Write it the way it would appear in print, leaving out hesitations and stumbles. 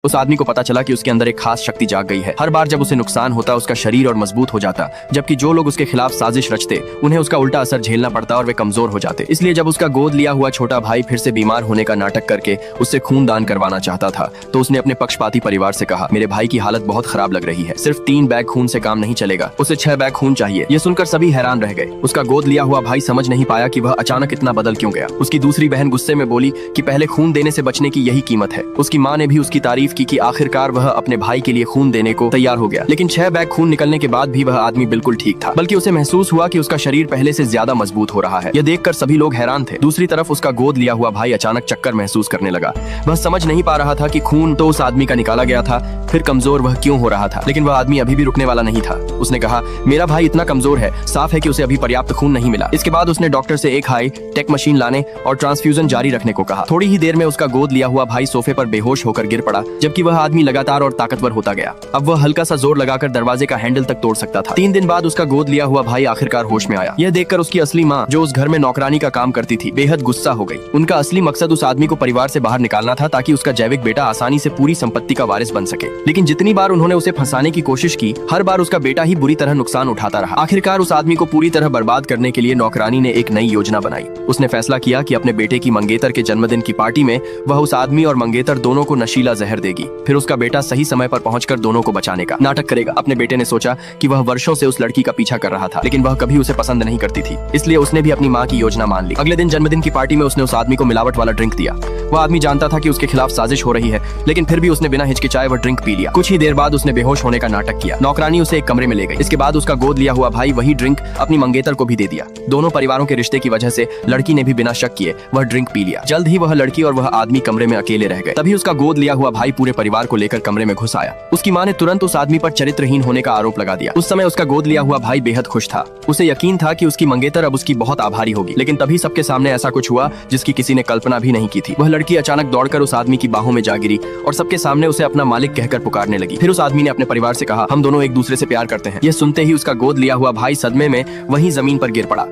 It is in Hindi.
उस आदमी को पता चला कि उसके अंदर एक खास शक्ति जाग गई है। हर बार जब उसे नुकसान होता उसका शरीर और मजबूत हो जाता, जबकि जो लोग उसके खिलाफ साजिश रचते उन्हें उसका उल्टा असर झेलना पड़ता और वे कमजोर हो जाते। इसलिए जब उसका गोद लिया हुआ छोटा भाई फिर से बीमार होने का नाटक करके उससे खून दान करवाना चाहता था, तो उसने अपने पक्षपाती परिवार से कहा, मेरे भाई की हालत बहुत खराब लग रही है, सिर्फ 3 बैग खून से काम नहीं चलेगा, उसे 6 बैग खून चाहिए। ये सुनकर सभी हैरान रह गए। उसका गोद लिया हुआ भाई समझ नहीं पाया कि वह अचानक इतना बदल क्यों गया। उसकी दूसरी बहन गुस्से में बोली कि पहले खून देने से बचने की यही कीमत है। उसकी माँ ने भी उसकी तारीफ की कि आखिरकार वह अपने भाई के लिए खून देने को तैयार हो गया। लेकिन 6 बैग खून निकलने के बाद भी वह आदमी बिल्कुल ठीक था, बल्कि उसे महसूस हुआ कि उसका शरीर पहले से ज्यादा मजबूत हो रहा है। यह देखकर सभी लोग हैरान थे। दूसरी तरफ उसका गोद लिया हुआ भाई अचानक चक्कर महसूस करने लगा। वह समझ नहीं पा रहा था कि खून तो उस आदमी का निकाला गया था, फिर कमजोर वह क्यों हो रहा था। लेकिन वह आदमी अभी भी रुकने वाला नहीं था। उसने कहा, मेरा भाई इतना कमजोर है, साफ है कि उसे अभी पर्याप्त खून नहीं मिला। इसके बाद उसने डॉक्टर से एक हाई टेक मशीन लाने और ट्रांसफ्यूजन जारी रखने को कहा। थोड़ी ही देर में उसका गोद लिया हुआ भाई सोफे पर बेहोश होकर गिर पड़ा, जबकि वह आदमी लगातार और ताकतवर होता गया। अब वह हल्का सा जोर लगाकर दरवाजे का हैंडल तक तोड़ सकता था। 3 दिन बाद उसका गोद लिया हुआ भाई आखिरकार होश में आया। यह देखकर उसकी असली माँ, जो उस घर में नौकरानी का काम करती थी, बेहद गुस्सा हो गई। उनका असली मकसद उस आदमी को परिवार से बाहर निकालना था, ताकि उसका जैविक बेटा आसानी से पूरी संपत्ति का वारिस बन सके। लेकिन जितनी बार उन्होंने उसे फंसाने की कोशिश की, हर बार उसका बेटा ही बुरी तरह नुकसान उठाता रहा। आखिरकार उस आदमी को पूरी तरह बर्बाद करने के लिए नौकरानी ने एक नई योजना बनाई। उसने फैसला किया कि अपने बेटे की मंगेतर के जन्मदिन की पार्टी में वह उस आदमी और मंगेतर दोनों को नशीला जहर देगी। फिर उसका बेटा सही समय पर पहुंचकर दोनों को बचाने का नाटक करेगा। अपने बेटे ने सोचा कि वह वर्षों से उस लड़की का पीछा कर रहा था, लेकिन वह कभी उसे पसंद नहीं करती थी, इसलिए उसने भी अपनी माँ की योजना मान ली। अगले दिन जन्मदिन की पार्टी में उसने उस आदमी को मिलावट वाला ड्रिंक दिया। वह आदमी जानता था कि उसके खिलाफ साजिश हो रही है, लेकिन फिर भी उसने बिना हिचकिचाए वह ड्रिंक पी लिया। कुछ ही देर बाद उसने बेहोश होने का नाटक किया। नौकरानी उसे एक कमरे में ले गई। इसके बाद उसका गोद लिया हुआ भाई वही ड्रिंक अपनी मंगेतर को भी दे दिया। दोनों परिवारों के रिश्ते की वजह से लड़की ने भी बिना शक किए वह ड्रिंक पी लिया। जल्द ही वह लड़की और वह आदमी कमरे में अकेले रह गए। तभी उसका गोद लिया हुआ भाई पूरे परिवार को लेकर कमरे में घुस आया। उसकी माँ ने तुरंत उस आदमी पर चरित्रहीन होने का आरोप लगा दिया। उस समय उसका गोद लिया हुआ भाई बेहद खुश था। उसे यकीन था कि उसकी मंगेतर अब उसकी बहुत आभारी होगी। लेकिन तभी सबके सामने ऐसा कुछ हुआ जिसकी किसी ने कल्पना भी नहीं की थी। वह लड़की अचानक दौड़कर उस आदमी की बाहों में जा गिरी और सबके सामने उसे अपना मालिक कहकर पुकारने लगी। फिर उस आदमी ने अपने परिवार से कहा, हम दोनों एक दूसरे से प्यार करते हैं। यह सुनते ही उसका गोद लिया हुआ भाई सदमे में वहीं जमीन पर गिर पड़ा।